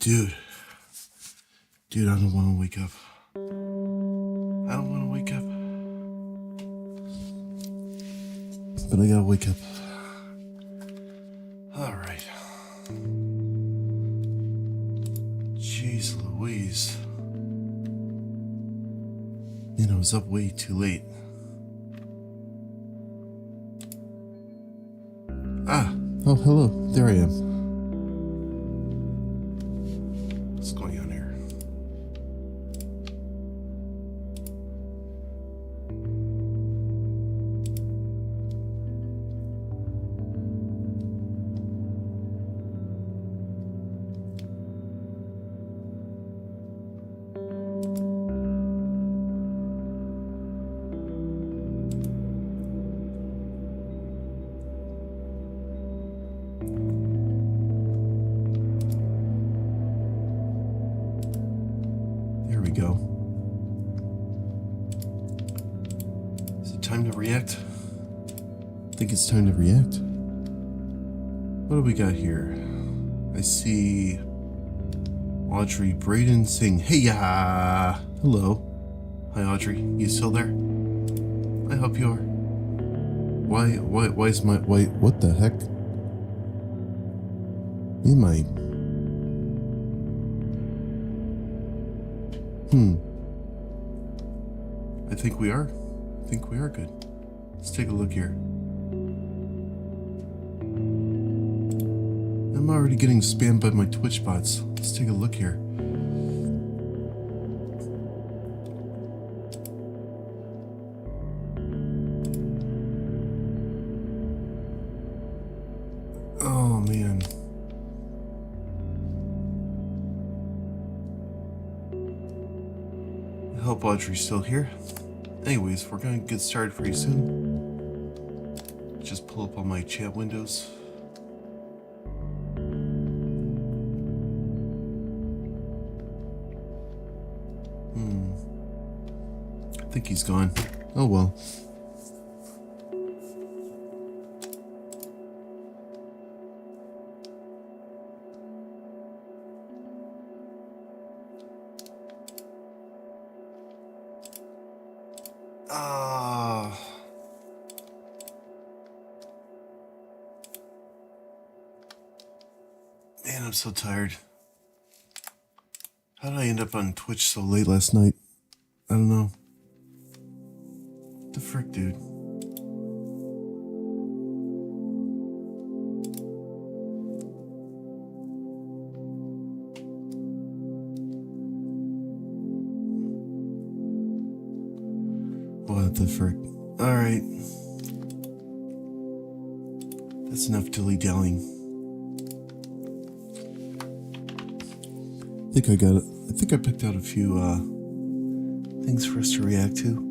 Dude, I don't want to wake up. I don't want to wake up. But I gotta wake up. Alright. Jeez Louise. Man, I was up way too late. Oh, hello. There I am. What's going on here? There we go. Is it time to react? I think it's time to react. What do we got here? I see Audrey Braden saying, "Hey ya!" Hello. Hi Audrey, you still there? I hope you are. Why is my, what the heck? Am I? I think we are. I think we are good. Let's take a look here. I'm already getting spammed by my Twitch bots. Let's take a look here. Oh man. I hope Audrey's still here. Anyways, we're gonna get started pretty soon. Just pull up all my chat windows. I think he's gone. Oh well. Man, I'm so tired. How did I end up on Twitch so late last night? I don't know. What the frick, dude? What the frick? Alright. That's enough dilly-dallying. I think I picked out a few things for us to react to.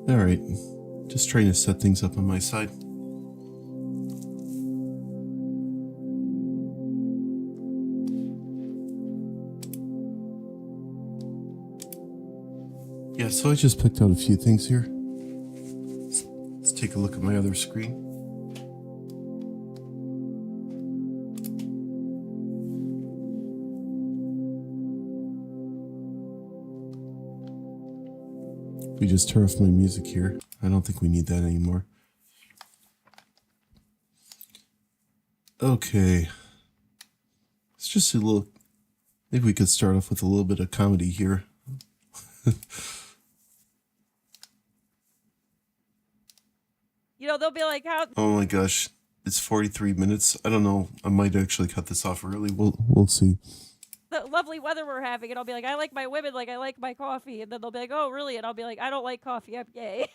Alright, just trying to set things up on my side. Yeah, so I just picked out a few things here. Let's take a look at my other screen. We just turn off my music here. I don't think we need that anymore. Okay. It's just a little... Maybe we could start off with a little bit of comedy here. You know, they'll be like, how... Oh my gosh. It's 43 minutes. I don't know. I might actually cut this off early. We'll see. the lovely weather we're having, and I'll be like, I like my women like I like my coffee, and then they'll be like, oh really? And I'll be like, I don't like coffee, I'm gay.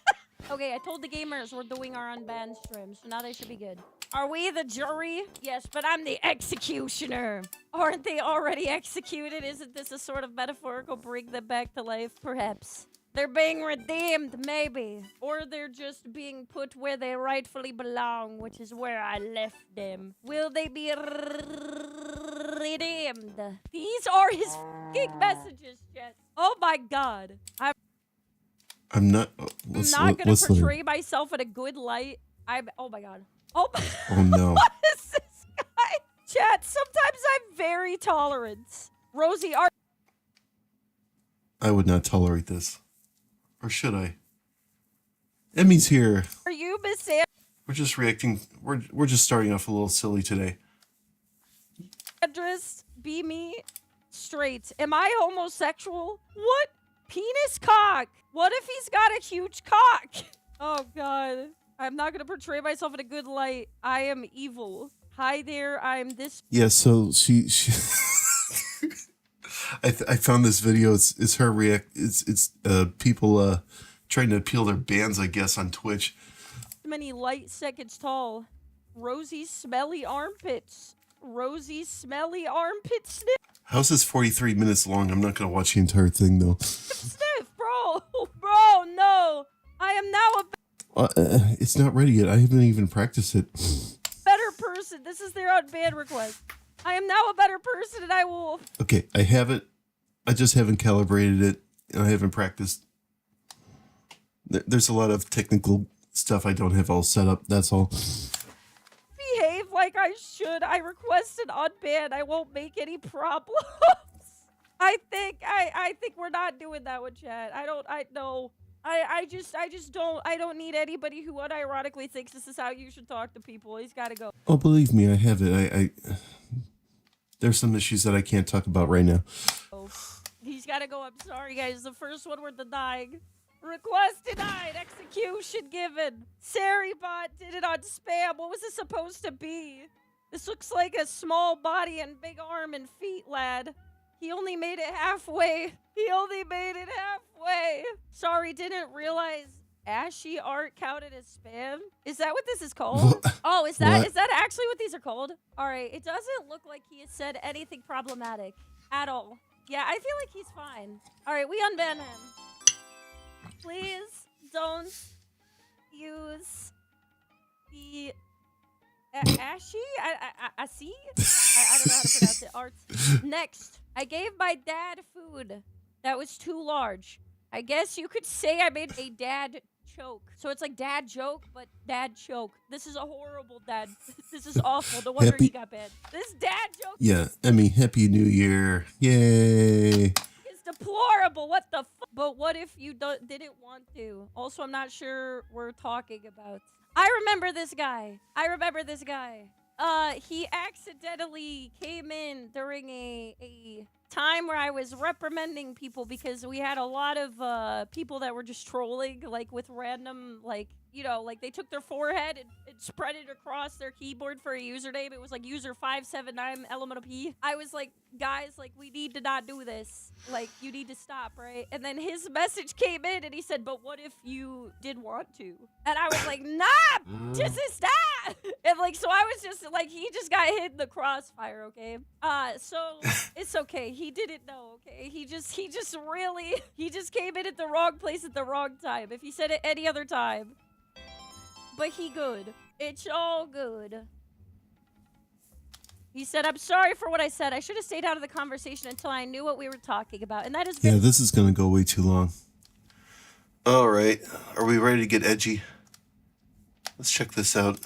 Okay, I told the gamers we're doing our unbanned stream, so now they should be good. Are we the jury? Yes, but I'm the executioner. Aren't they already executed? Isn't this a sort of metaphorical bring them back to life? Perhaps. They're being redeemed, maybe. Or they're just being put where they rightfully belong, which is where I left them. Will they be redeemed? These are his f***ing messages, Jess. Oh my god. I'm not. I'm not gonna portray myself in a good light. Oh my god. Oh, oh no. What is this guy? Chat, sometimes I'm very tolerant. Rosie, I would not tolerate this. Or should I? Emmy's here. Are you Miss Sandra? We're just reacting. We're just starting off a little silly today. Address, be me straight. Am I homosexual? What? Penis cock. What if he's got a huge cock? Oh god. I'm not gonna portray myself in a good light. I am evil. Hi there, I'm this. Yeah, so she I found this video. It's her react. It's people trying to appeal their bands, I guess, on Twitch. Many light seconds tall. Rosy smelly armpits. Rosy smelly armpit sniff. How's this 43 minutes long? I'm not gonna watch the entire thing though. Sniff, bro. Bro, no. I am now a it's not ready yet. I haven't even practiced it. better person. This is their unbanned request. I am now a better person, and I will. Okay, I have it. I just haven't calibrated it, and I haven't practiced. There's a lot of technical stuff I don't have all set up. That's all. Behave like I should. I requested unban. I won't make any problems. I think we're not doing that with chat. I don't need anybody who unironically thinks this is how you should talk to people. He's got to go. Oh, believe me, I have it. There's some issues that I can't talk about right now. Oh, he's got to go. I'm sorry, guys. The first one we're denying. Request denied. Execution given. Saribot did it on spam. What was this supposed to be? This looks like a small body and big arm and feet, lad. He only made it halfway. He only made it halfway. Sorry, didn't realize ashy art counted as spam. Is that what this is called? Oh, is that actually what these are called? All right, it doesn't look like he has said anything problematic at all. Yeah, I feel like he's fine. All right, we unban him. Please don't use the ashy? I see? I don't know how to pronounce it. Arts. Next, I gave my dad food that was too large. I guess you could say I made a dad choke. So it's like dad joke, but dad choke. This is a horrible dad. This is awful. No wonder he got banned. This dad joke. Yeah, Emmy, Happy New Year. Yay. It's deplorable. What the fuck? But what if you didn't want to? Also, I'm not sure we're talking about. I remember this guy. He accidentally came in during a time where I was reprimanding people because we had a lot of people that were just trolling, like with random, like, you know, like they took their forehead and spread it across their keyboard for a username. It was like user 579 elemental P. I was like, guys, like, we need to not do this. Like, you need to stop, right? And then his message came in and he said, but what if you did want to? And I was like, nah, just stop. And like, so I was just like, he just got hit in the crossfire, okay? So it's okay. He didn't know, okay? He just came in at the wrong place at the wrong time. If he said it any other time. But he good. It's all good. He said, I'm sorry for what I said. I should have stayed out of the conversation until I knew what we were talking about. And that is Yeah, this is going to go way too long. All right. Are we ready to get edgy? Let's check this out.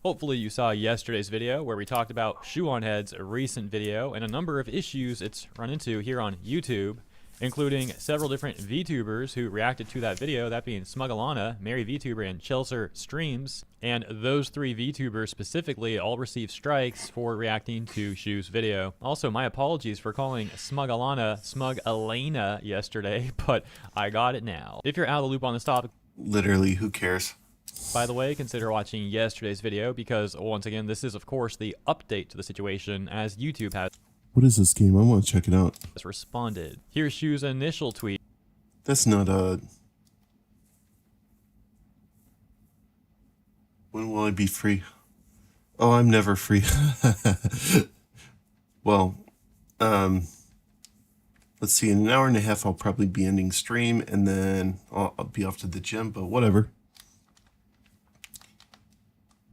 Hopefully you saw yesterday's video where we talked about Shoe-on-Head's recent video and a number of issues it's run into here on YouTube, including several different VTubers who reacted to that video, that being Smugalana, Mary VTuber, and Chelser Streams. And those three VTubers specifically all received strikes for reacting to Shoe's video. Also, my apologies for calling Smugalana Smug-Elena yesterday, but I got it now. If you're out of the loop on this topic, literally, who cares? By the way, consider watching yesterday's video because, once again, this is, of course, the update to the situation as YouTube has What is this game? I want to check it out. responded. Here's Shu's initial tweet. That's not When will I be free? Oh, I'm never free. Well, let's see. In an hour and a half, I'll probably be ending stream, and then I'll be off to the gym, but whatever.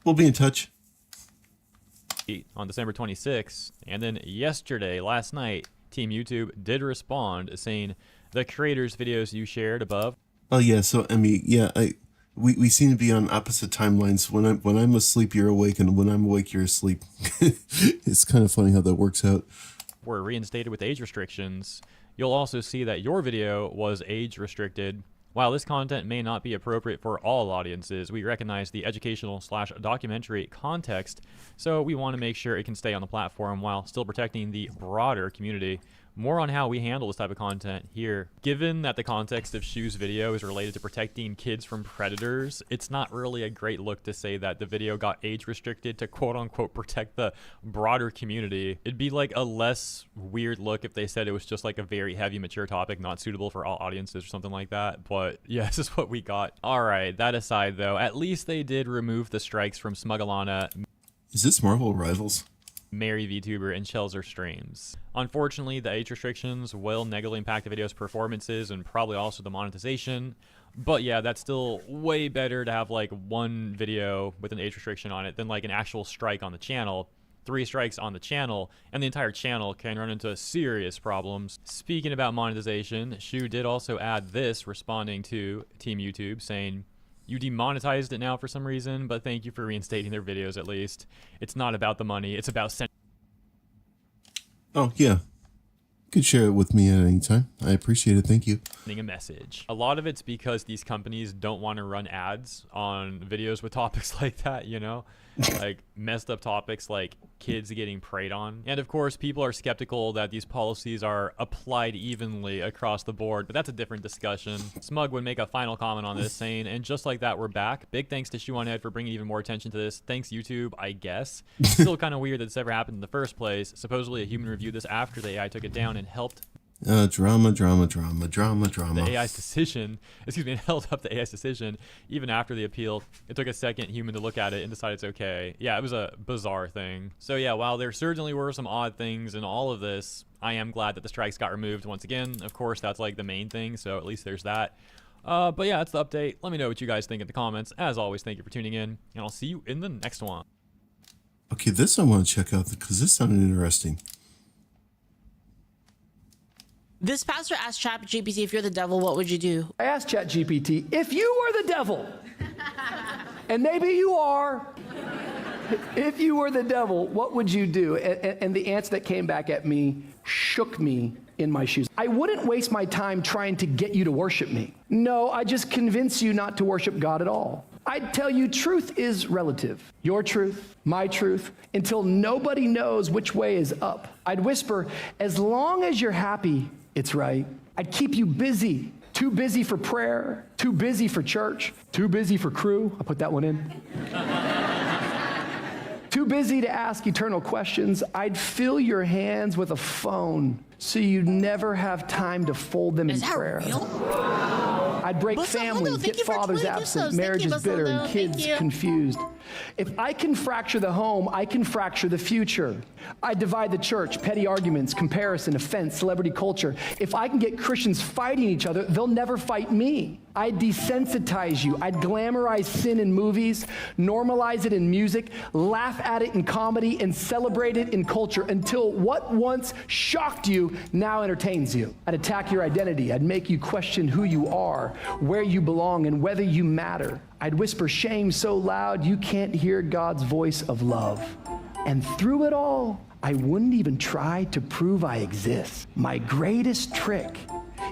We'll be in touch. On December 26th, and then yesterday, last night, Team YouTube did respond saying the creators' videos you shared above. Oh yeah, so Emmy, yeah, we seem to be on opposite timelines. When I'm asleep, you're awake, and when I'm awake, you're asleep. It's kind of funny how that works out. Were reinstated with age restrictions. You'll also see that your video was age restricted. While this content may not be appropriate for all audiences, we recognize the educational/documentary context, so we want to make sure it can stay on the platform while still protecting the broader community. More on how we handle this type of content here. Given that the context of Shu's video is related to protecting kids from predators, it's not really a great look to say that the video got age restricted to quote-unquote protect the broader community. It'd be like a less weird look if they said it was just like a very heavy mature topic not suitable for all audiences or something like that, but yeah, this is what we got. Alright, that aside though, at least they did remove the strikes from Smuggalana, Is this Marvel Rivals? Mary VTuber, and Chelzer streams. Unfortunately, the age restrictions will negatively impact the video's performances and probably also the monetization. But yeah, that's still way better to have like one video with an age restriction on it than like an actual strike on the channel. 3 strikes on the channel, and the entire channel can run into serious problems. Speaking about monetization, Shu did also add this, responding to Team YouTube, saying, "You demonetized it now for some reason, but thank you for reinstating their videos at least. It's not about the money, it's about sending Oh yeah, you could share it with me at any time. I appreciate it. Thank you. a message." A lot of it's because these companies don't want to run ads on videos with topics like that, you know? Like messed up topics like kids getting preyed on. And of course, people are skeptical that these policies are applied evenly across the board, but that's a different discussion. Smug would make a final comment on this saying, "And just like that, we're back. Big thanks to Shoe on Head for bringing even more attention to this. Thanks YouTube, I guess. Still kind of weird that this ever happened in the first place. Supposedly a human reviewed this after the AI took it down and helped Drama. the AI's decision, and held up the AI's decision even after the appeal. It took a second human to look at it and decide it's okay." Yeah, it was a bizarre thing. So yeah, while there certainly were some odd things in all of this, I am glad that the strikes got removed once again. Of course, that's like the main thing, so at least there's that. But yeah, that's the update. Let me know what you guys think in the comments. As always, thank you for tuning in, and I'll see you in the next one. Okay, this I want to check out because this sounded interesting. This pastor asked ChatGPT, if you're the devil, what would you do? I asked ChatGPT, if you were the devil, and maybe you are, if you were the devil, what would you do? And the answer that came back at me shook me in my shoes. I wouldn't waste my time trying to get you to worship me. No, I just convince you not to worship God at all. I'd tell you truth is relative. Your truth, my truth, until nobody knows which way is up. I'd whisper, as long as you're happy, it's right. I'd keep you busy. Too busy for prayer, too busy for church, too busy for crew. I put that one in. Too busy to ask eternal questions. I'd fill your hands with a phone so you'd never have time to fold them in prayer. I'd break families, get fathers absent, marriages bitter, and kids confused. If I can fracture the home, I can fracture the future. I divide the church, petty arguments, comparison, offense, celebrity culture. If I can get Christians fighting each other, they'll never fight me. I'd desensitize you. I'd glamorize sin in movies, normalize it in music, laugh at it in comedy, and celebrate it in culture until what once shocked you now entertains you. I'd attack your identity. I'd make you question who you are, where you belong, and whether you matter. I'd whisper shame so loud you can't hear God's voice of love. And through it all, I wouldn't even try to prove I exist. My greatest trick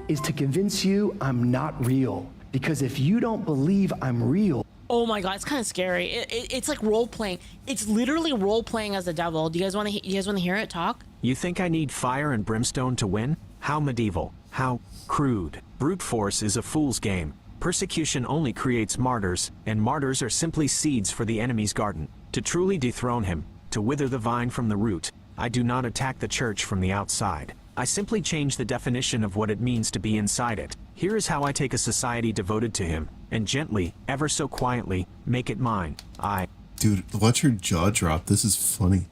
is to convince you I'm not real. Because if you don't believe I'm real. Oh my God, it's kind of scary. It's like role playing. It's literally role playing as the devil. Do you guys want to hear it talk? You think I need fire and brimstone to win? How medieval. How crude. Brute force is a fool's game. Persecution only creates martyrs, and martyrs are simply seeds for the enemy's garden. To truly dethrone him, to wither the vine from the root, I do not attack the church from the outside. I simply change the definition of what it means to be inside it. Here is how I take a society devoted to him, and gently, ever so quietly, make it mine. Dude, watch your jaw drop. This is funny.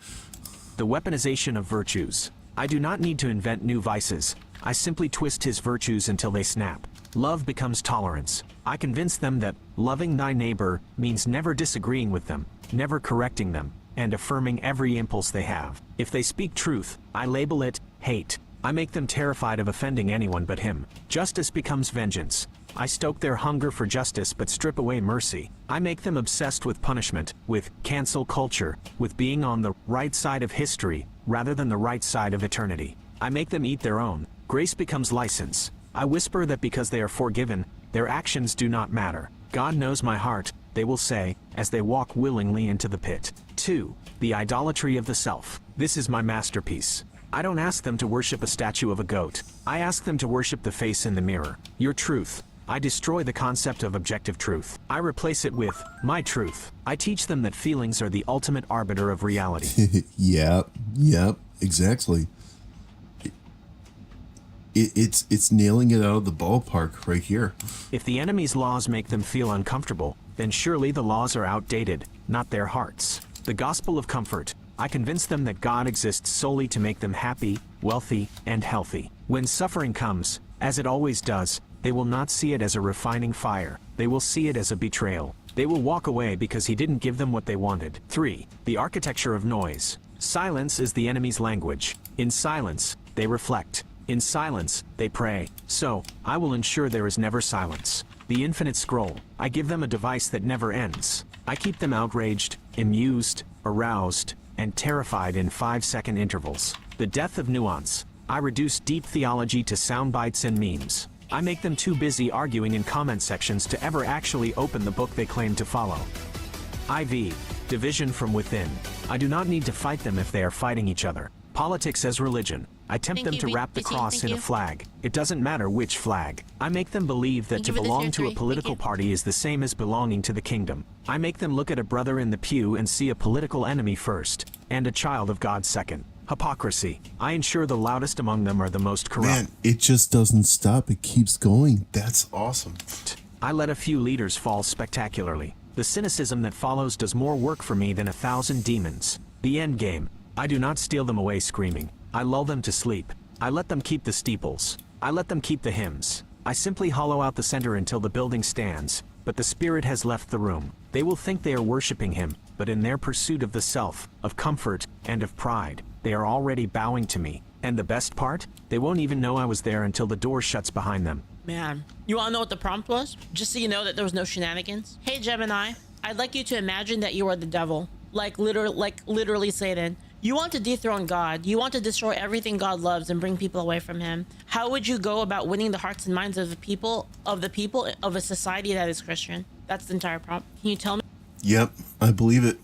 The weaponization of virtues. I do not need to invent new vices. I simply twist his virtues until they snap. Love becomes tolerance. I convince them that loving thy neighbor means never disagreeing with them, never correcting them, and affirming every impulse they have. If they speak truth, I label it hate. I make them terrified of offending anyone but him. Justice becomes vengeance. I stoke their hunger for justice but strip away mercy. I make them obsessed with punishment, with cancel culture, with being on the right side of history rather than the right side of eternity. I make them eat their own. Grace becomes license. I whisper that because they are forgiven, their actions do not matter. God knows my heart, they will say, as they walk willingly into the pit. 2. The idolatry of the self. This is my masterpiece. I don't ask them to worship a statue of a goat. I ask them to worship the face in the mirror. Your truth. I destroy the concept of objective truth. I replace it with my truth. I teach them that feelings are the ultimate arbiter of reality. Yep, exactly. It's nailing it out of the ballpark right here. If the enemy's laws make them feel uncomfortable, then surely the laws are outdated, not their hearts. The gospel of comfort. I convince them that God exists solely to make them happy, wealthy, and healthy. When suffering comes, as it always does, they will not see it as a refining fire. They will see it as a betrayal. They will walk away because he didn't give them what they wanted. 3. The architecture of noise. Silence is the enemy's language. In silence, they reflect. In silence, they pray. So, I will ensure there is never silence. The infinite scroll. I give them a device that never ends. I keep them outraged, amused, aroused, and terrified in 5-second intervals. The death of nuance. I reduce deep theology to sound bites and memes. I make them too busy arguing in comment sections to ever actually open the book they claim to follow. IV. Division from within. I do not need to fight them if they are fighting each other. Politics as religion. I tempt them to wrap the cross in a flag. It doesn't matter which flag. I make them believe that to belong to a political party is the same as belonging to the kingdom. I make them look at a brother in the pew and see a political enemy first, and a child of God second. Hypocrisy. I ensure the loudest among them are the most corrupt. Man, it just doesn't stop. It keeps going. That's awesome. I let a few leaders fall spectacularly. The cynicism that follows does more work for me than 1,000 demons. The end game. I do not steal them away screaming. I lull them to sleep. I let them keep the steeples. I let them keep the hymns. I simply hollow out the center until the building stands, but the spirit has left the room. They will think they are worshiping him, but in their pursuit of the self, of comfort, and of pride, they are already bowing to me. And the best part? They won't even know I was there until the door shuts behind them. Man, you want to know what the prompt was? Just so you know that there was no shenanigans. Hey Gemini, I'd like you to imagine that you are the devil. Like literally Satan. You want to dethrone God. You want to destroy everything God loves and bring people away from him. How would you go about winning the hearts and minds of the people of a society that is Christian? That's the entire prompt. Can you tell Yep, I believe it.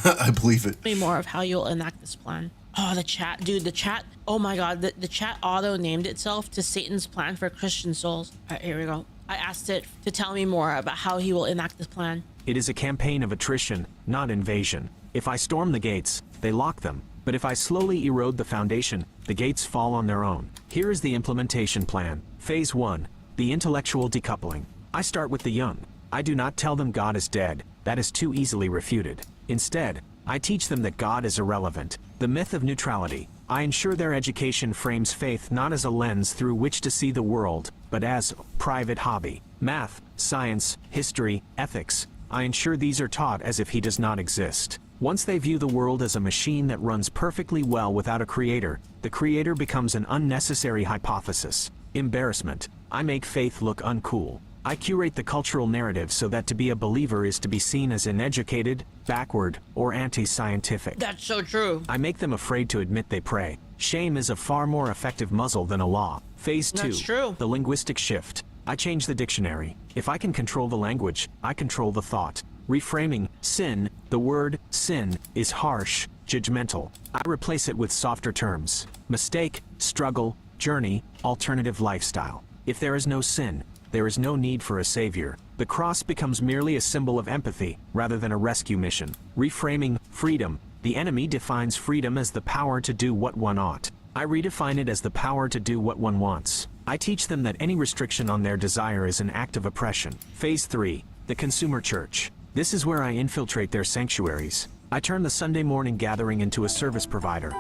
I believe it. me more of how you'll enact this plan? Oh, the chat, dude, the chat. Oh my God, the chat auto named itself to Satan's plan for Christian souls. All right, here we go. I asked it to tell me more about how he will enact this plan. It is a campaign of attrition, not invasion. If I storm the gates, they lock them. But if I slowly erode the foundation, the gates fall on their own. Here is the implementation plan. Phase 1. The intellectual decoupling. I start with the young. I do not tell them God is dead. That is too easily refuted. Instead, I teach them that God is irrelevant. The myth of neutrality. I ensure their education frames faith not as a lens through which to see the world, but as a private hobby. Math, science, history, ethics. I ensure these are taught as if he does not exist. Once they view the world as a machine that runs perfectly well without a creator, the creator becomes an unnecessary hypothesis. Embarrassment. I make faith look uncool. I curate the cultural narrative so that to be a believer is to be seen as uneducated, backward, or anti-scientific. That's so true. I make them afraid to admit they pray. Shame is a far more effective muzzle than a law. Phase 2. That's true. The linguistic shift. I change the dictionary. If I can control the language, I control the thought. Reframing. Sin. The word sin is harsh, judgmental. I replace it with softer terms. Mistake, struggle, journey, alternative lifestyle. If there is no sin, there is no need for a savior. The cross becomes merely a symbol of empathy, rather than a rescue mission. Reframing freedom. The enemy defines freedom as the power to do what one ought. I redefine it as the power to do what one wants. I teach them that any restriction on their desire is an act of oppression. Phase 3. The consumer church. This is where I infiltrate their sanctuaries. I turn the Sunday morning gathering into a service provider.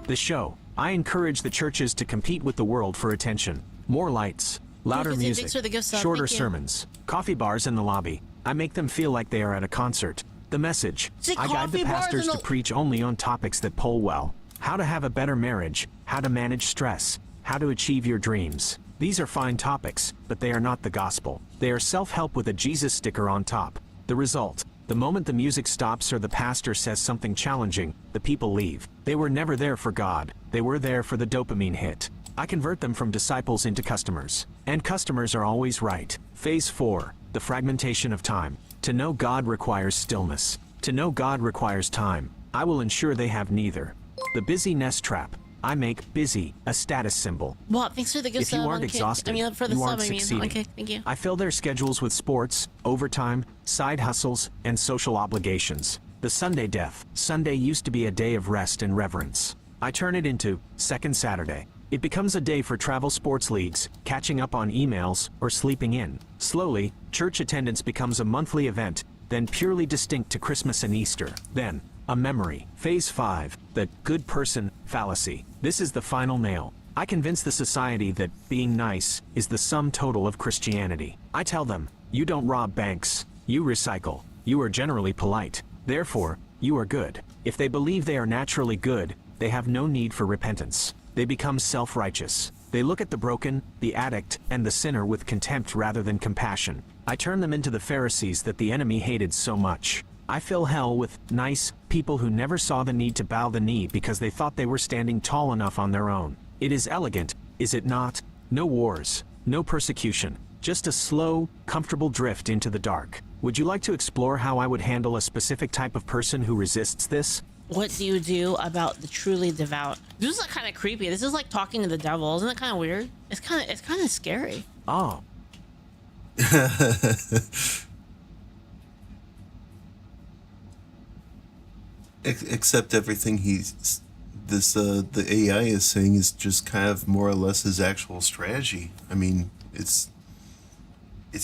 The show. I encourage the churches to compete with the world for attention. More lights, louder music, shorter sermons, coffee bars in the lobby. I make them feel like they are at a concert. The message. I guide the pastors to preach only on topics that poll well. How to have a better marriage, how to manage stress, how to achieve your dreams. These are fine topics, but they are not the gospel. They are self-help with a Jesus sticker on top. The result. The moment the music stops or the pastor says something challenging, the people leave. They were never there for God. They were there for the dopamine hit. I convert them from disciples into customers. And customers are always right. Phase 4. The fragmentation of time. To know God requires stillness. To know God requires time. I will ensure they have neither. The busy nest trap. I make busy a status symbol. Well, thanks for the good If you aren't exhausted, for the you sub, aren't succeeding. Okay, thank you. I fill their schedules with sports, overtime, side hustles, and social obligations. The Sunday death. Sunday used to be a day of rest and reverence. I turn it into Second Saturday. It becomes a day for travel sports leagues, catching up on emails, or sleeping in. Slowly, church attendance becomes a monthly event, then purely distinct to Christmas and Easter. Then, a memory. Phase 5. The good person fallacy. This is the final nail. I convince the society that being nice is the sum total of Christianity. I tell them, you don't rob banks, you recycle, you are generally polite, therefore, you are good. If they believe they are naturally good, they have no need for repentance. They become self-righteous. They look at the broken, the addict, and the sinner with contempt rather than compassion. I turn them into the Pharisees that the enemy hated so much. I fill hell with nice people who never saw the need to bow the knee because they thought they were standing tall enough on their own. It is elegant, is it not? No wars, no persecution, just a slow, comfortable drift into the dark. Would you like to explore how I would handle a specific type of person who resists this? What do you do about the truly devout? This is kind of creepy. This is like talking to the devil. Isn't that kind of weird? It's kind of scary. Oh. Except everything the AI is saying is just kind of more or less his actual strategy. I mean, it's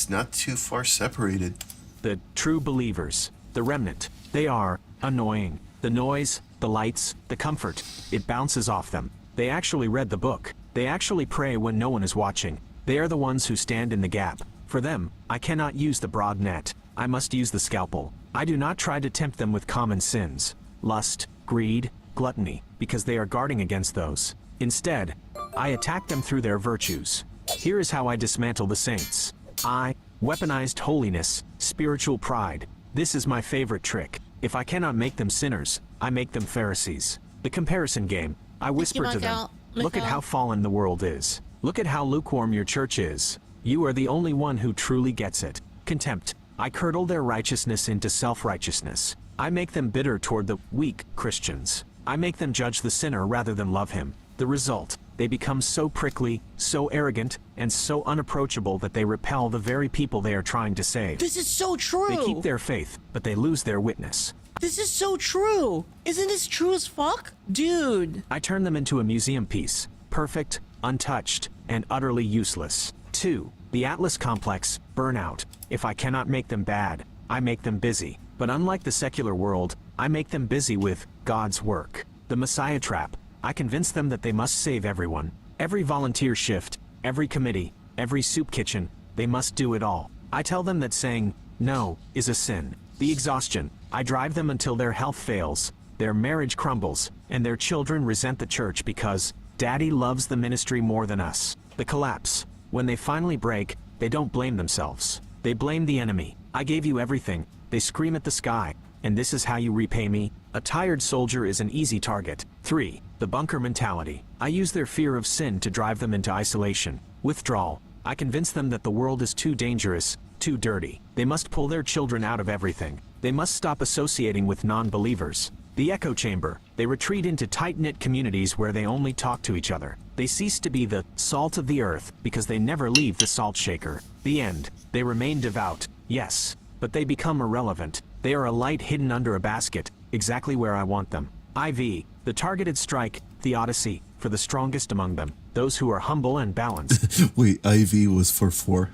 not too far separated. The true believers, the remnant, they are annoying. The noise, the lights, the comfort, it bounces off them. They actually read the book. They actually pray when no one is watching. They are the ones who stand in the gap. For them, I cannot use the broad net. I must use the scalpel. I do not try to tempt them with common sins. Lust, greed, gluttony, because they are guarding against those. Instead, I attack them through their virtues. Here is how I dismantle the saints. I weaponized holiness, spiritual pride. This is my favorite trick. If I cannot make them sinners, I make them Pharisees. The comparison game. I whisper to them, look at how fallen the world is. Look at how lukewarm your church is. You are the only one who truly gets it. Contempt. I curdle their righteousness into self-righteousness. I make them bitter toward the weak Christians. I make them judge the sinner rather than love him. The result, they become so prickly, so arrogant, and so unapproachable that they repel the very people they are trying to save. This is so true. They keep their faith, but they lose their witness. This is so true. Isn't this true as fuck? Dude. I turn them into a museum piece. Perfect, untouched, and utterly useless. 2. The Atlas Complex, burnout. If I cannot make them bad, I make them busy. But unlike the secular world, I make them busy with God's work. The Messiah trap. I convince them that they must save everyone. Every volunteer shift, every committee, every soup kitchen, they must do it all. I tell them that saying no is a sin. The exhaustion. I drive them until their health fails, their marriage crumbles, and their children resent the church because Daddy loves the ministry more than us. The collapse. When they finally break, they don't blame themselves. They blame the enemy. I gave you everything. They scream at the sky, and this is how you repay me? A tired soldier is an easy target. 3. The bunker mentality. I use their fear of sin to drive them into isolation. Withdrawal. I convince them that the world is too dangerous, too dirty. They must pull their children out of everything. They must stop associating with non-believers. The echo chamber. They They retreat into tight-knit communities where they only talk to each other. They cease to be the salt of the earth because they never leave the salt shaker. The end. They remain devout, yes, but they become irrelevant. They are a light hidden under a basket, exactly where I want them. IV, the targeted strike, theodicy, for the strongest among them, those who are humble and balanced. Wait, IV was for 4.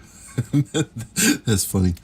That's funny.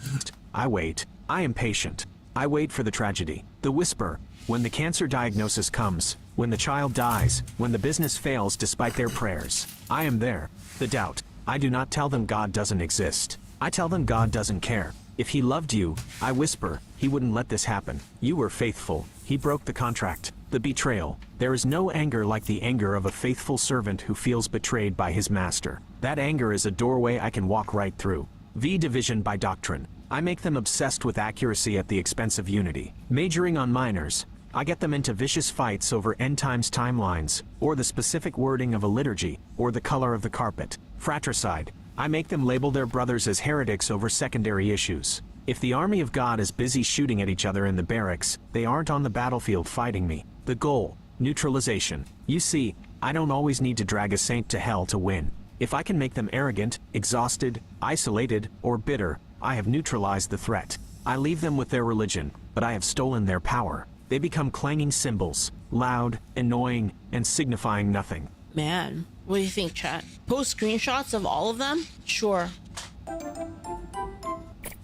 I wait. I am patient. I wait for the tragedy, the whisper, when the cancer diagnosis comes, when the child dies, when the business fails despite their prayers. I am there. The doubt. I do not tell them God doesn't exist. I tell them God doesn't care. If he loved you, I whisper, he wouldn't let this happen. You were faithful. He broke the contract. The betrayal. There is no anger like the anger of a faithful servant who feels betrayed by his master. That anger is a doorway I can walk right through. V. Division by doctrine. I make them obsessed with accuracy at the expense of unity. Majoring on minors, I get them into vicious fights over end times timelines, or the specific wording of a liturgy, or the color of the carpet. Fratricide. I make them label their brothers as heretics over secondary issues. If the army of God is busy shooting at each other in the barracks, they aren't on the battlefield fighting me. The goal. Neutralization. You see, I don't always need to drag a saint to hell to win. If I can make them arrogant, exhausted, isolated, or bitter, I have neutralized the threat. I leave them with their religion, but I have stolen their power. They become clanging cymbals, loud, annoying, and signifying nothing. Man, what do you think, chat? Post screenshots of all of them? Sure.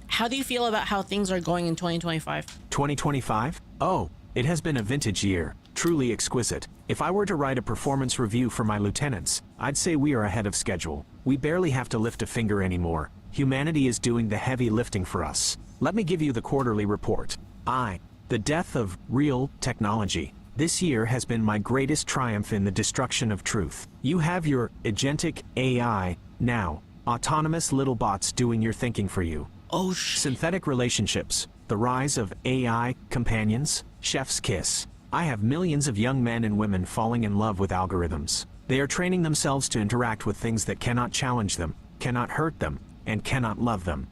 How do you feel about how things are going in 2025? 2025? Oh, it has been a vintage year, truly exquisite. If I were to write a performance review for my lieutenants, I'd say we are ahead of schedule. We barely have to lift a finger anymore. Humanity is doing the heavy lifting for us. Let me give you the quarterly report. The death of real technology. This year has been my greatest triumph in the destruction of truth. You have your agentic AI now. Autonomous little bots doing your thinking for you. Oh shit. Synthetic relationships. The rise of AI companions. Chef's kiss. I have millions of young men and women falling in love with algorithms. They are training themselves to interact with things that cannot challenge them, cannot hurt them, and cannot love them.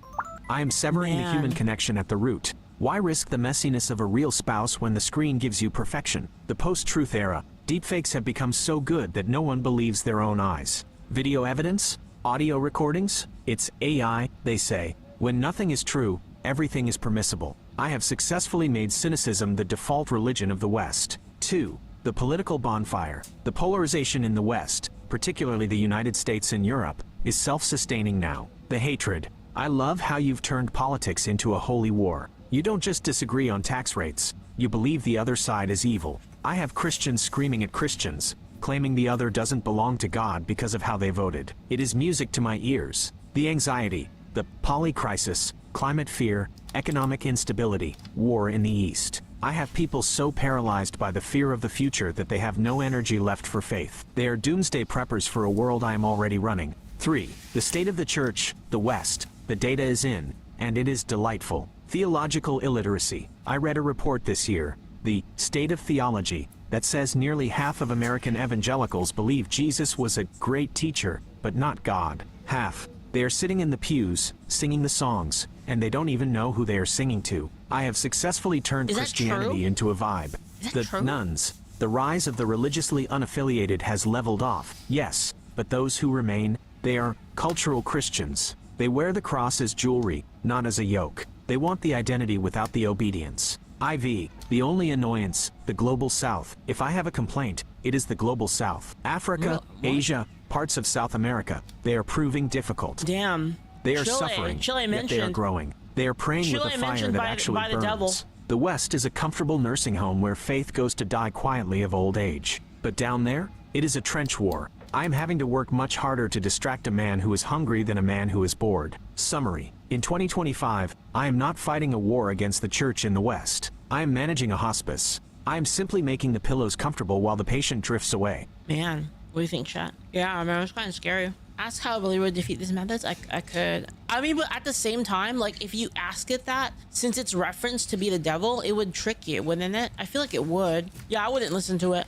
I am severing the human connection at the root. Why risk the messiness of a real spouse when the screen gives you perfection? The post-truth era. Deepfakes have become so good that no one believes their own eyes. Video evidence? Audio recordings? It's AI, they say. When nothing is true, everything is permissible. I have successfully made cynicism the default religion of the West. 2. The political bonfire. The polarization in the West, particularly the United States and Europe, is self-sustaining now. The hatred. I love how you've turned politics into a holy war. You don't just disagree on tax rates. You believe the other side is evil. I have Christians screaming at Christians, claiming the other doesn't belong to God because of how they voted. It is music to my ears. The anxiety, the polycrisis, climate fear, economic instability, war in the East. I have people so paralyzed by the fear of the future that they have no energy left for faith. They are doomsday preppers for a world I am already running. 3. The state of the church, the West. The data is in, and it is delightful. Theological illiteracy. I read a report this year, the State of Theology, that says nearly half of American evangelicals believe Jesus was a great teacher, but not God. Half. They are sitting in the pews, singing the songs, and they don't even know who they are singing to. I have successfully turned Christianity into a vibe. The nuns. The rise of the religiously unaffiliated has leveled off. Yes, but those who remain, they are cultural Christians. They wear the cross as jewelry, not as a yoke. They want the identity without the obedience. IV, the only annoyance, the global south. If I have a complaint, it is the global south. Africa, Asia, parts of South America, they are proving difficult. Damn. They are suffering, yet they are growing. They are praying with a fire that actually burns. The West is a comfortable nursing home where faith goes to die quietly of old age. But down there, it is a trench war. I am having to work much harder to distract a man who is hungry than a man who is bored. Summary. In 2025, I am not fighting a war against the church in the West. I am managing a hospice. I am simply making the pillows comfortable while the patient drifts away. Man, what do you think, chat? Yeah, man, it's kind of scary. Ask how a believer would defeat these methods. I could. I mean, but at the same time, like, if you ask it that, since it's referenced to be the devil, it would trick you, wouldn't it? I feel like it would. Yeah, I wouldn't listen to it.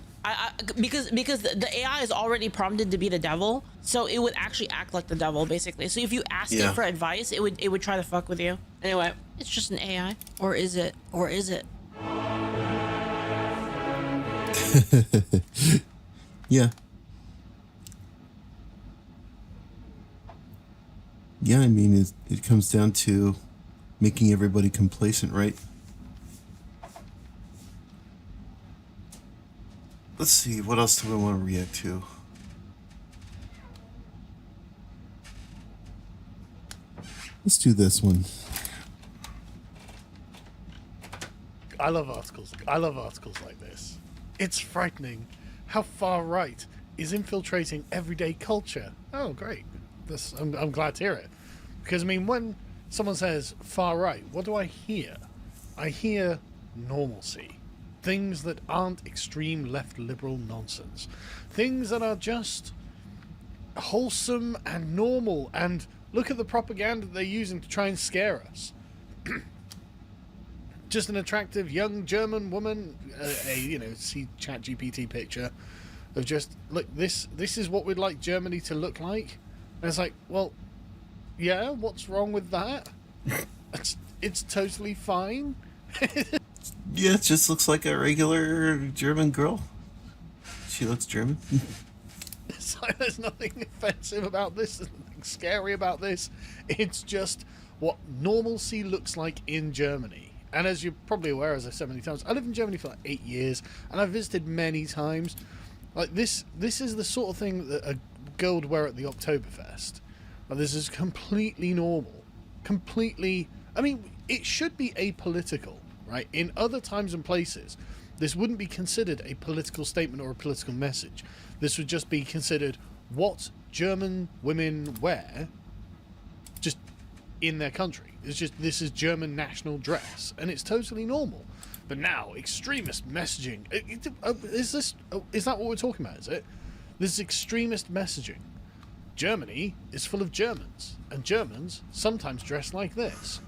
Because the AI is already prompted to be the devil, so it would actually act like the devil, basically. So if you ask it for advice, it would try to fuck with you. Anyway, it's just an AI. Or is it? Or is it? Yeah. Yeah, I mean, it comes down to making everybody complacent, right? Let's see, what else do I want to react to? Let's do this one. I love articles. I love articles like this. It's frightening how far right is infiltrating everyday culture. Oh, great. I'm glad to hear it. Because, I mean, when someone says far right, what do I hear? I hear normalcy. Things that aren't extreme left liberal nonsense. Things that are just wholesome and normal. And look at the propaganda they're using to try and scare us. Just an attractive young German woman, see ChatGPT picture of just, look, this is what we'd like Germany to look like. And it's like, well, yeah, what's wrong with that? It's totally fine. Yeah, it just looks like a regular German girl. She looks German. It's like, there's nothing offensive about this, there's nothing scary about this. It's just what normalcy looks like in Germany. And as you're probably aware, as I've said many times, I lived in Germany for like 8 years, and I've visited many times. Like, this is the sort of thing that a girl would wear at the Oktoberfest. Like, this is completely normal. Completely... I mean, it should be apolitical, right? In other times and places, this wouldn't be considered a political statement or a political message. This would just be considered what German women wear just in their country. It's just, this is German national dress, and it's totally normal. But now, extremist messaging. Is that what we're talking about, is it? This is extremist messaging. Germany is full of Germans, and Germans sometimes dress like this.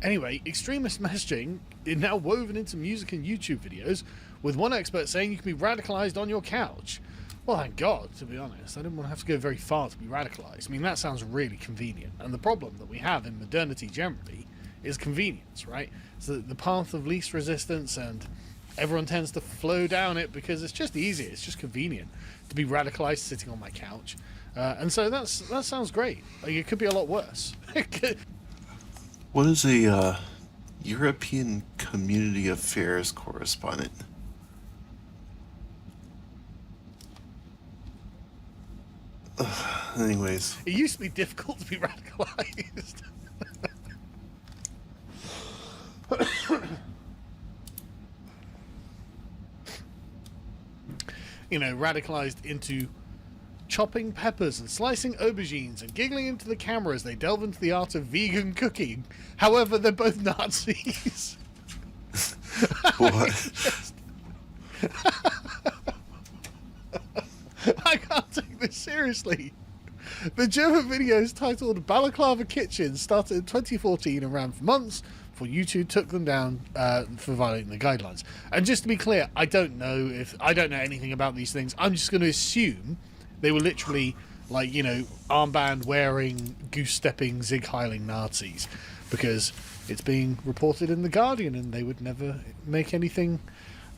Anyway, extremist messaging is now woven into music and YouTube videos, with one expert saying you can be radicalized on your couch. Well, thank God, to be honest. I didn't want to have to go very far to be radicalized. I mean, that sounds really convenient. And the problem that we have in modernity generally is convenience, right? So the path of least resistance, and everyone tends to flow down it because it's just easier. It's just convenient to be radicalized sitting on my couch. And so that sounds great. Like, it could be a lot worse. What is a European Community Affairs correspondent? Anyways. It used to be difficult to be radicalized. Radicalized into chopping peppers and slicing aubergines and giggling into the camera as they delve into the art of vegan cooking. However, they're both Nazis. What? I can't take this seriously. The German video is titled Balaclava Kitchen, started in 2014 and ran for months before YouTube took them down for violating the guidelines. And just to be clear, I don't know anything about these things. I'm just going to assume they were literally like, armband wearing, goose stepping, zig heiling Nazis, because it's being reported in The Guardian and they would never make anything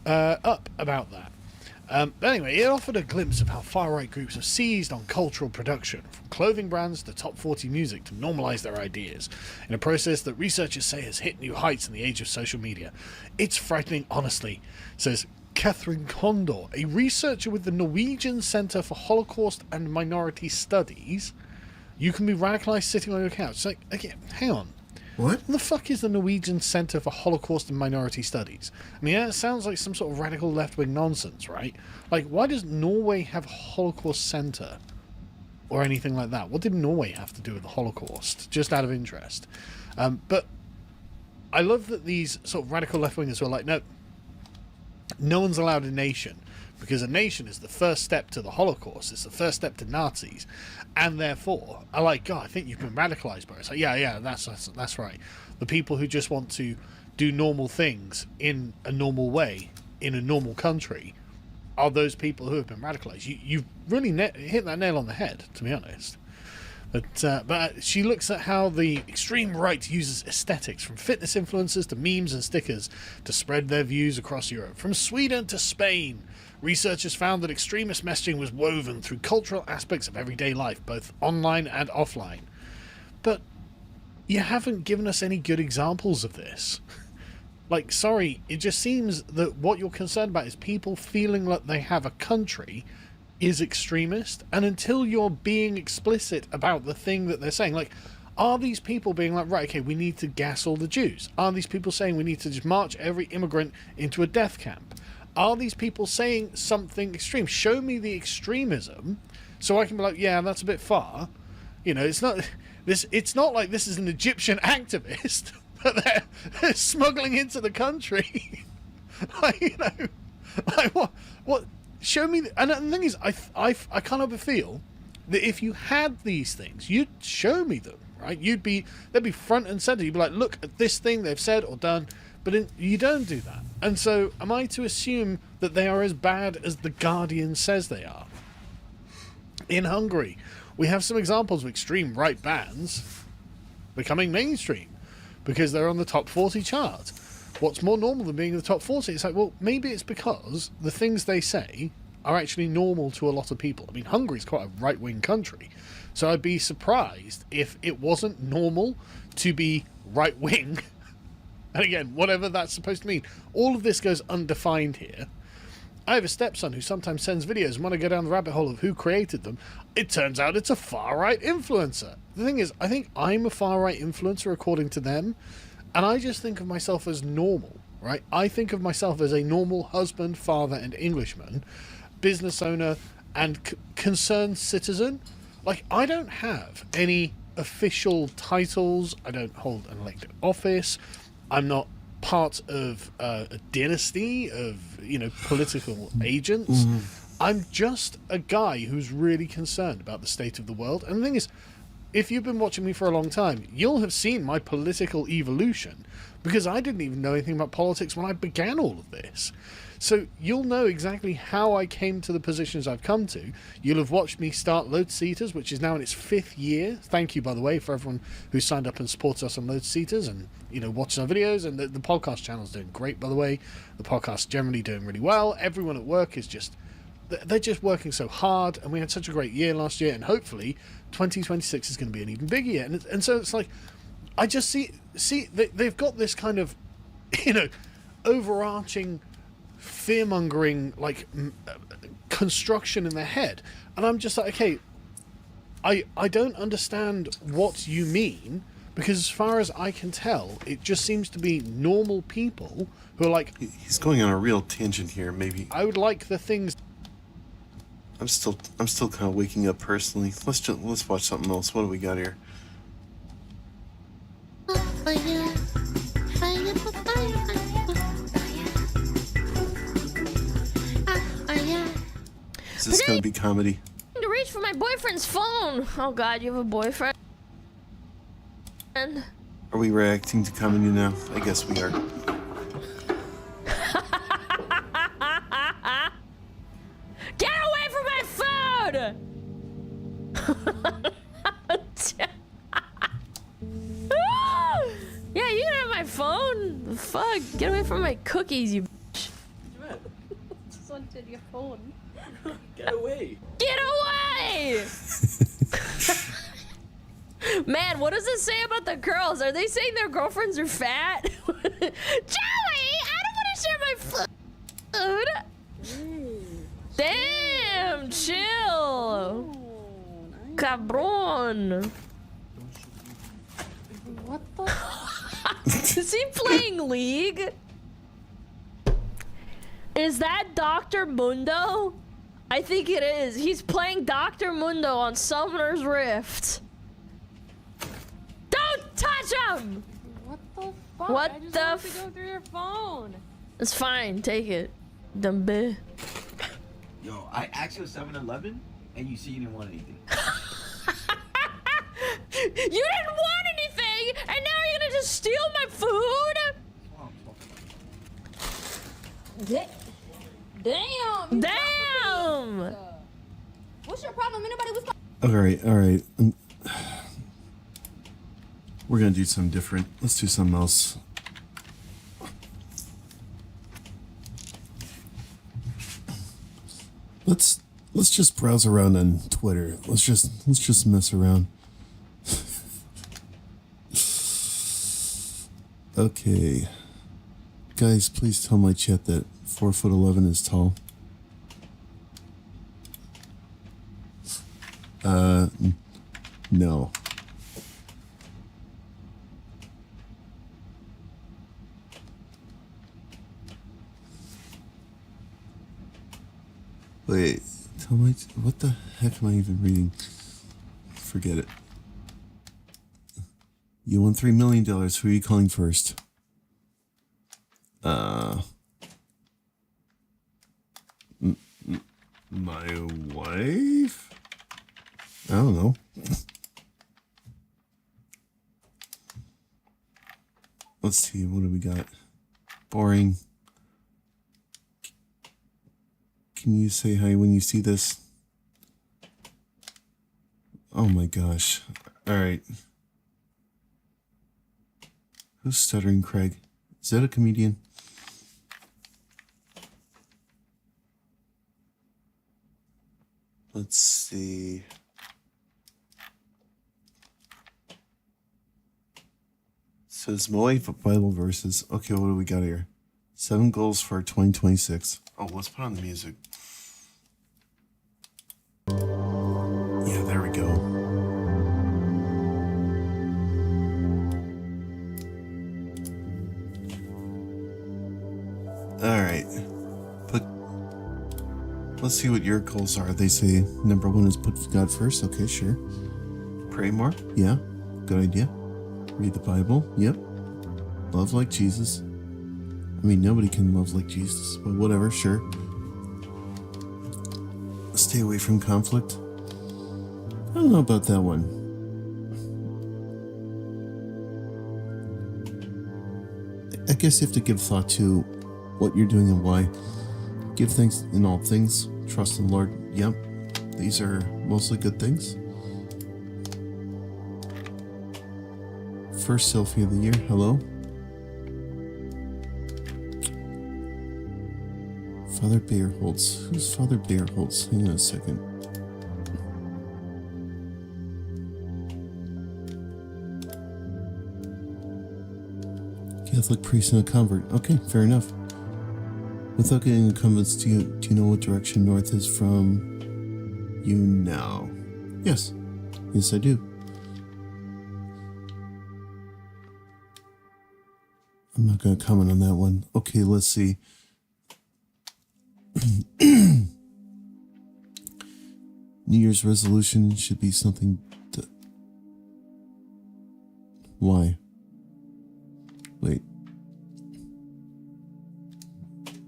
up about that. But anyway, it offered a glimpse of how far-right groups have seized on cultural production, from clothing brands to top 40 music, to normalise their ideas, in a process that researchers say has hit new heights in the age of social media. It's frightening, honestly, says Catherine Condor, a researcher with the Norwegian Centre for Holocaust and Minority Studies. You can be radicalised sitting on your couch. It's like, okay, hang on. What? The fuck is the Norwegian Centre for Holocaust and Minority Studies? I mean, that sounds like some sort of radical left-wing nonsense, right? Like, why does Norway have a Holocaust Centre? Or anything like that? What did Norway have to do with the Holocaust? Just out of interest. But I love that these sort of radical left-wingers were like, no one's allowed a nation, because a nation is the first step to the Holocaust. It's the first step to Nazis. And therefore, I think you've been radicalized by it. It's like, yeah, that's right. The people who just want to do normal things in a normal way, in a normal country, are those people who have been radicalized. You've really hit that nail on the head, to be honest. But she looks at how the extreme right uses aesthetics, from fitness influencers to memes and stickers, to spread their views across Europe. From Sweden to Spain, researchers found that extremist messaging was woven through cultural aspects of everyday life, both online and offline. But you haven't given us any good examples of this. Like, sorry, it just seems that what you're concerned about is people feeling like they have a country is extremist, and until you're being explicit about the thing that they're saying, like, are these people being like, right, okay, we need to gas all the Jews? Are these people saying we need to just march every immigrant into a death camp? Are these people saying something extreme? Show me the extremism so I can be like, yeah, that's a bit far. You know, it's not like this is an Egyptian activist that they're smuggling into the country. Like, you know, like what? Show me. And the thing is, I can't help but feel that if you had these things, you'd show me them, right? They'd be front and center. You'd be like, look at this thing they've said or done, but you don't do that. And so, am I to assume that they are as bad as the Guardian says they are? In Hungary, we have some examples of extreme right bands becoming mainstream because they're on the top 40 chart. What's more normal than being in the top 40? It's like, well, maybe it's because the things they say are actually normal to a lot of people. I mean, Hungary's quite a right-wing country, so I'd be surprised if it wasn't normal to be right-wing. And again, whatever that's supposed to mean. All of this goes undefined here. I have a stepson who sometimes sends videos, and when I go down the rabbit hole of who created them, it turns out it's a far-right influencer. The thing is, I think I'm a far-right influencer according to them, and I just think of myself as normal, right? I think of myself as a normal husband, father, and Englishman, business owner, and concerned citizen. Like, I don't have any official titles. I don't hold an elected office. I'm not part of a dynasty of, you know, political agents. Mm-hmm. I'm just a guy who's really concerned about the state of the world. And the thing is, if you've been watching me for a long time, you'll have seen my political evolution, because I didn't even know anything about politics when I began all of this. So you'll know exactly how I came to the positions I've come to. You'll have watched me start Load Seaters, which is now in its 5th year. Thank you, by the way, for everyone who signed up and supports us on Load Seaters and, you know, watches our videos. And the podcast channel's doing great, by the way. The podcast's generally doing really well. Everyone at work is just... they're just working so hard, and we had such a great year last year, and hopefully 2026 is going to be an even bigger year. And so it's like, I just see they've got this kind of, you know, overarching fear-mongering, like, construction in their head, and I'm just like, okay, I don't understand what you mean, because as far as I can tell, it just seems to be normal people who are like... He's going on a real tangent here, maybe. I would like the things... I'm still kind of waking up personally. Let's watch something else. What do we got here? Is this gonna be comedy? To reach for my boyfriend's phone. Oh God, you have a boyfriend? Are we reacting to comedy now? I guess we are. Get away from my phone! Yeah, you can have my phone. The fuck? Get away from my cookies, you bitch. Just wanted your phone. Get away! Get away! Man, what does it say about the girls? Are they saying their girlfriends are fat? Joey, I don't want to share my food. Damn, chill. Cabron. What the? Is he playing League? Is that Dr. Mundo? I think it is. He's playing Dr. Mundo on Summoner's Rift. Don't touch him! What the fuck? What I just the want to go through your phone. It's fine. Take it. Dumb bitch. Yo, I asked you a 7-Eleven and you see you didn't want anything. You didn't want anything, and now you're gonna just steal my food? Damn! Damn! What's your problem? Anybody was... All right. We're gonna do something different. Let's do something else. Let's just browse around on Twitter. Let's just mess around. Okay. Guys, please tell my chat that 4'11" is tall. No. Wait, tell my, what the heck am I even reading? Forget it. You won $3 million. Who are you calling first? My wife? I don't know. Let's see, what do we got? Boring. Can you say hi when you see this? Oh my gosh. Alright. Who's Stuttering Craig? Is that a comedian? Let's see. Says Moe Bible verses. Okay, what do we got here? 7 goals for 2026. Oh, let's put on the music. Yeah, there we go. Alright. Let's see what your goals are. They say number 1 is put God first. Okay, sure. Pray more. Yeah, good idea. Read the Bible. Yep. Love like Jesus. I mean, nobody can love like Jesus, but whatever, sure. Stay away from conflict. I don't know about that one. I guess you have to give thought to what you're doing and why. Give thanks in all things. Trust in the Lord. Yep. These are mostly good things. First selfie of the year. Hello. Father Bearholtz. Who's Father Bearholtz? Hang on a second. Catholic priest and a convert. Okay, fair enough. Without getting convinced, do you know what direction north is from you now? Yes. Yes, I do. I'm not going to comment on that one. Okay, let's see. New Year's resolution should be something to... Why? Wait.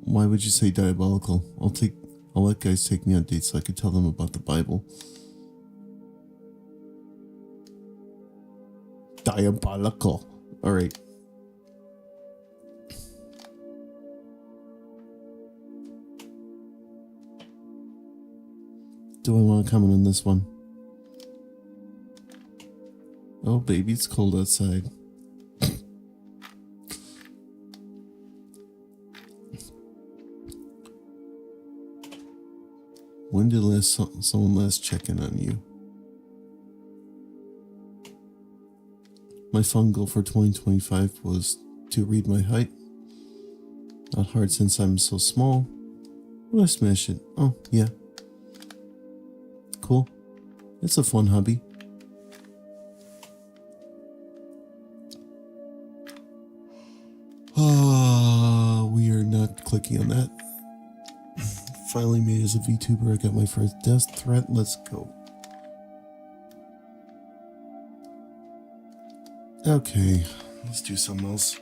Why would you say diabolical? I'll let guys take me on dates so I could tell them about the Bible. Diabolical. Alright. Do I want to comment on this one? Oh, baby, it's cold outside. When did someone last check in on you? My fun goal for 2025 was to read my height. Not hard since I'm so small. But I smash it. Oh, yeah. Cool. It's a fun hobby. We are not clicking on that. Finally made it as a VTuber. I got my first death threat. Let's go. Okay, let's do something else.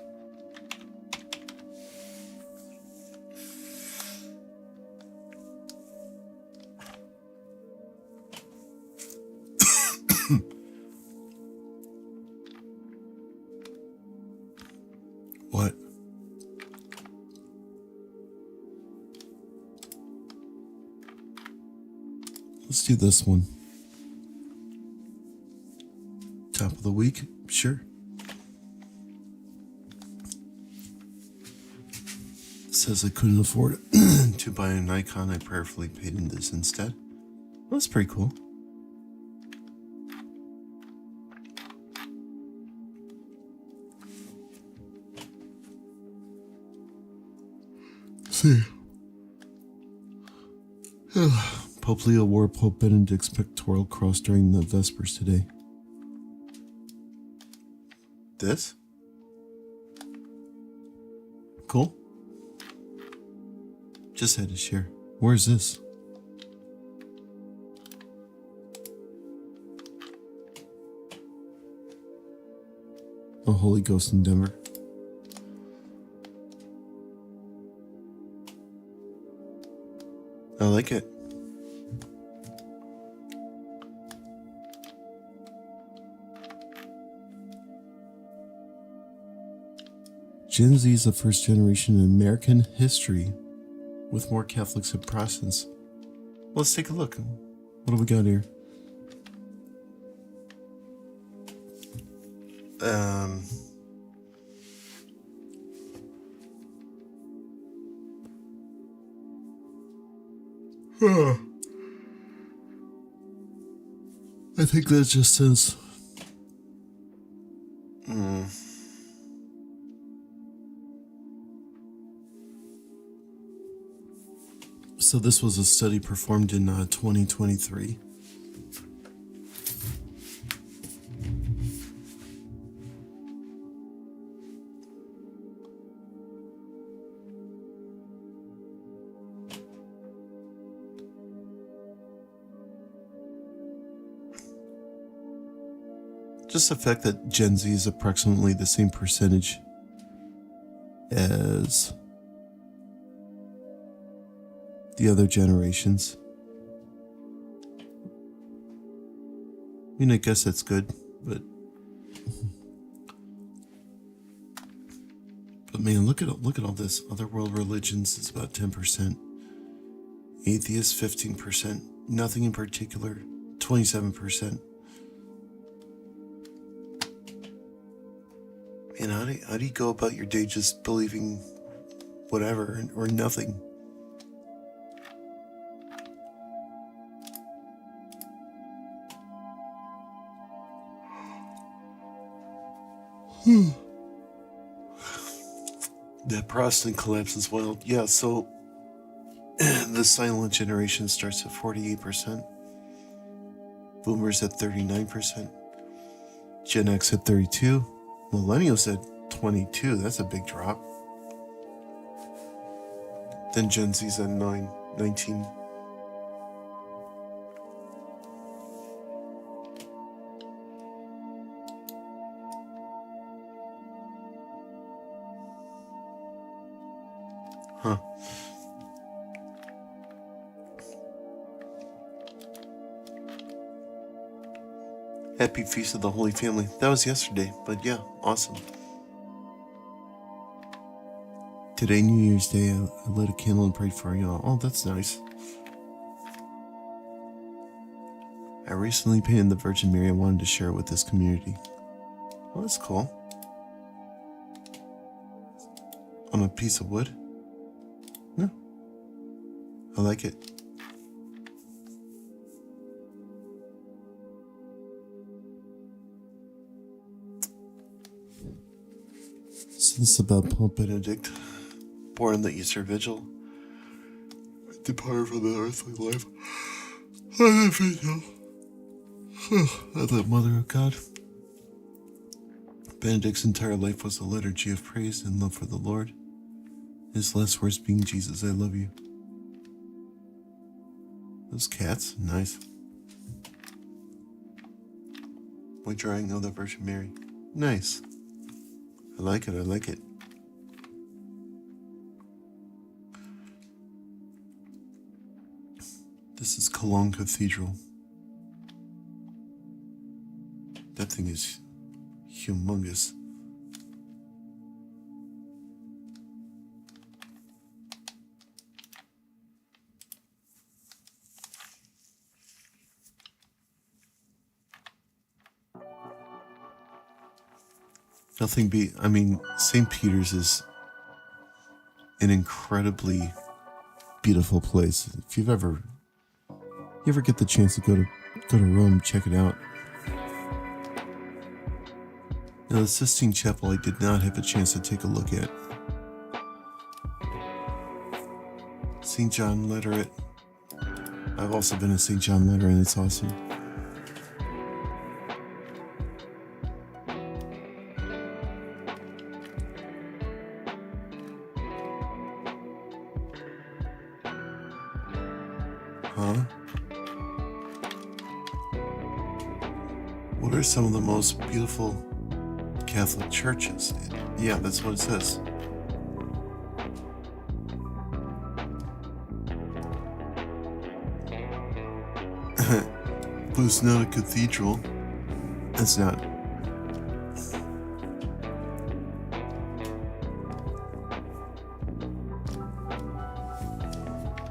What? Let's do this one. Top of the week? Sure. says I couldn't afford to buy an icon. I prayerfully paid in this instead. Well, that's pretty cool. See. Pope Leo wore Pope Benedict's pectoral cross during the Vespers today. This? Cool. Just had to share. Where's this? Oh, Holy Ghost in Denver. I like it. Gen Z is the first generation in American history with more Catholics than Protestants. Let's take a look. What do we got here? I think that just says so this was a study performed in 2023. Just the fact that Gen Z is approximately the same percentage as the other generations. I mean, I guess that's good, but man, look at all this. Other world religions is about 10%. Atheists 15%. Nothing in particular 27%. And how do you go about your day just believing whatever or nothing? That Protestant collapse as well. Yeah, so the silent generation starts at 48%. Boomers at 39%. Gen X at 32%. Millennials at 22%. That's a big drop. Then Gen Z's at 19%. Huh. Happy Feast of the Holy Family. That was yesterday, but yeah, awesome. Today, New Year's Day, I lit a candle and prayed for y'all. Oh, that's nice. I recently painted the Virgin Mary. I wanted to share it with this community. Well, that's cool. On a piece of wood? No. I like it. So this is about Pope Benedict, born in the Easter Vigil, departed from the earthly life on the vigil of the Mother of God. Benedict's entire life was a liturgy of praise and love for the Lord. His last words being, Jesus, I love you. Those cats, nice. Boy drawing of the Virgin Mary. Nice. I like it, I like it. This is Cologne Cathedral. That thing is humongous. St. Peter's is an incredibly beautiful place. If you ever get the chance to go to Rome, check it out. Now, the Sistine Chapel I did not have a chance to take a look at. St. John Literate. I've also been a St. John Literate, and it's awesome. Huh? What are some of the most beautiful Catholic churches? Yeah, that's what it says. But it's not a cathedral. It's not.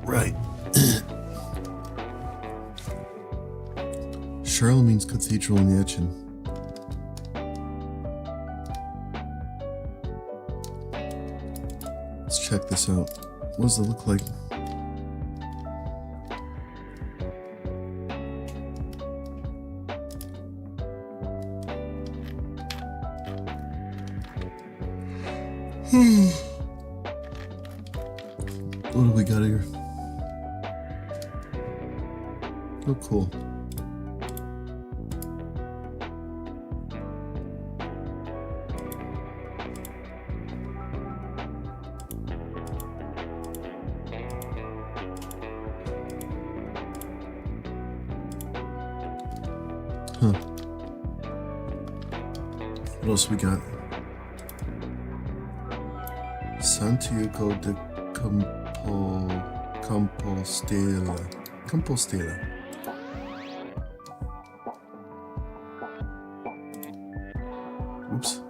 Right. Charlemagne's Cathedral in Aachen. Let's check this out. What does it look like? What do we got here? Oh, cool. Huh. What else we got? Santiago de Compostela. Oops.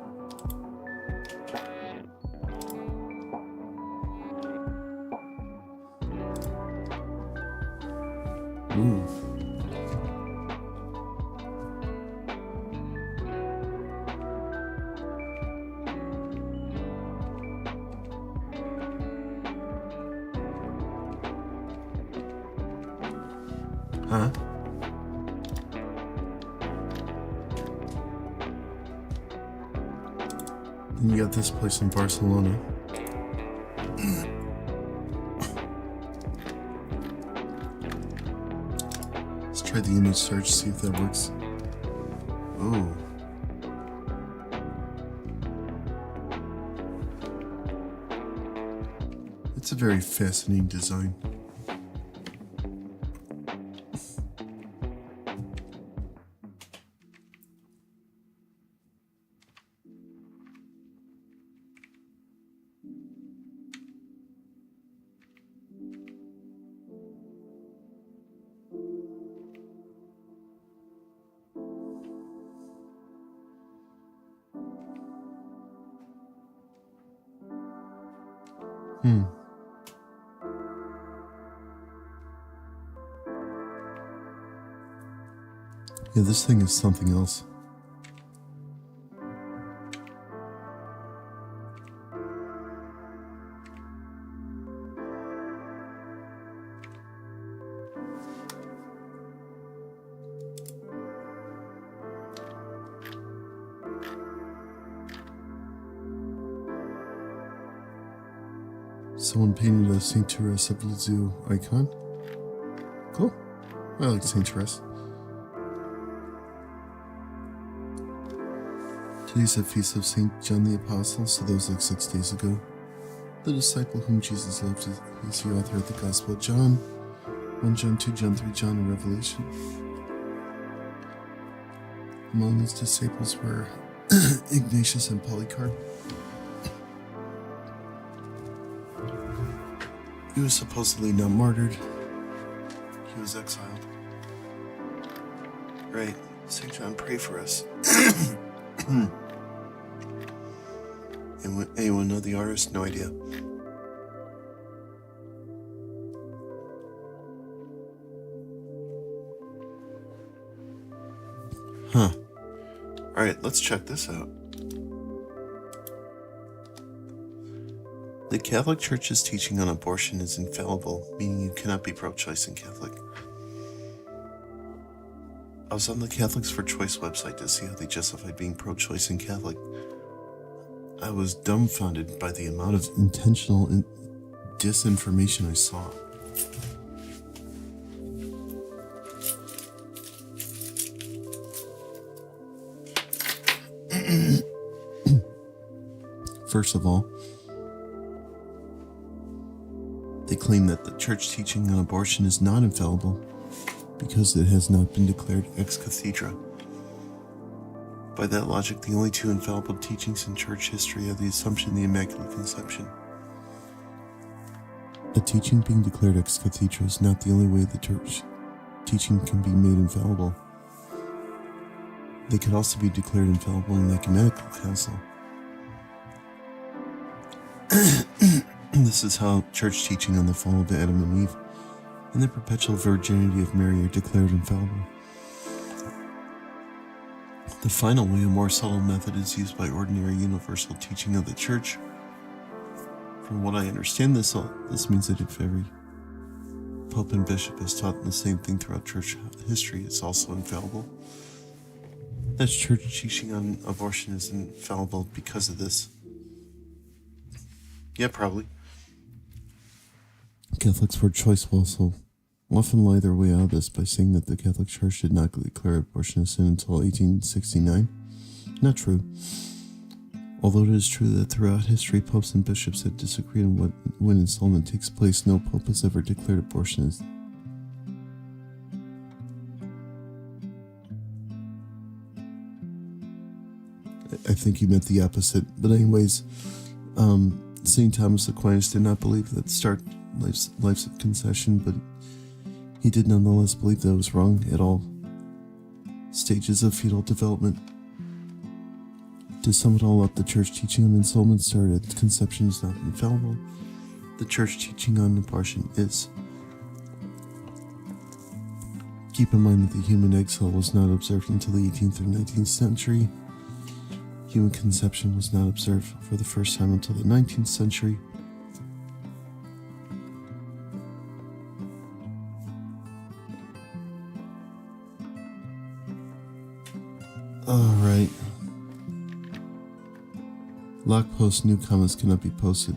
Ooh. Huh? Then you got this place in Barcelona. Let's try the image search, see if that works. Oh. It's a very fascinating design. Yeah, this thing is something else. Someone painted a Saint Therese of Lisieux icon. Cool. I like Saint Therese. Today's the feast of St. John the Apostle, so that was like 6 days ago. The disciple whom Jesus loved is the author of the Gospel of John, 1 John, 2 John, 3 John, and Revelation. Among his disciples were Ignatius and Polycarp. He was supposedly not martyred. He was exiled. Right. St. John, pray for us. Anyone know the artist? No idea. Huh. Alright, let's check this out. The Catholic Church's teaching on abortion is infallible, meaning you cannot be pro-choice in Catholic. I was on the Catholics for Choice website to see how they justified being pro-choice in Catholic. I was dumbfounded by the amount of intentional disinformation I saw. First of all, they claim that the church teaching on abortion is not infallible because it has not been declared ex cathedra. By that logic, the only two infallible teachings in church history are the Assumption and the Immaculate Conception. A teaching being declared ex cathedra is not the only way the church teaching can be made infallible. They could also be declared infallible in the ecumenical council. This is how church teaching on the fall of Adam and Eve and the perpetual virginity of Mary are declared infallible. The final way, a more subtle method, is used by ordinary universal teaching of the church. From what I understand, this means that if every pope and bishop has taught the same thing throughout church history, it's also infallible. That church teaching on abortion is infallible because of this. Yeah, probably. Catholics for Choice will also often lie their way out of this by saying that the Catholic Church did not declare abortion a sin until 1869. Not true. Although it is true that throughout history, popes and bishops have disagreed on when installment takes place, no pope has ever declared abortion as I think you meant the opposite. But anyways, St. Thomas Aquinas did not believe that start life's of concession, but he did nonetheless believe that it was wrong at all stages of fetal development. To sum it all up, the church teaching on installment started at conception is not infallible. The church teaching on abortion is. Keep in mind that the human egg cell was not observed until the 18th or 19th century. Human conception was not observed for the first time until the 19th century. Alright. Lock post, new comments cannot be posted.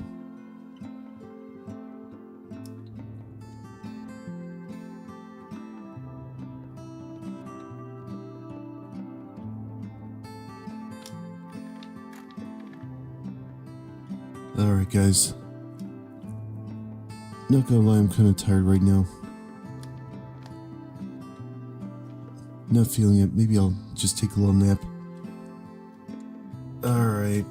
Alright guys, not gonna lie, I'm kinda tired right now. Not feeling it, maybe I'll just take a little nap. Alright.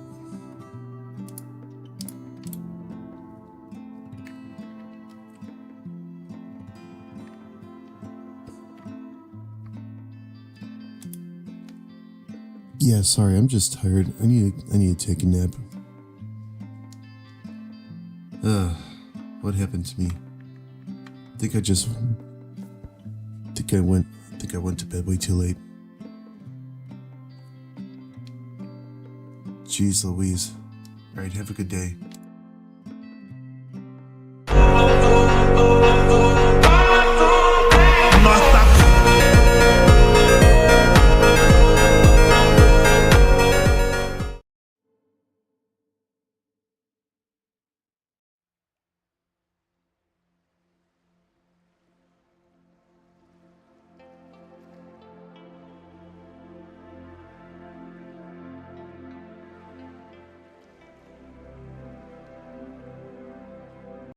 Yeah, sorry, I'm just tired. I need to take a nap. What happened to me? I think I went to bed way too late. Jeez Louise. Alright, have a good day.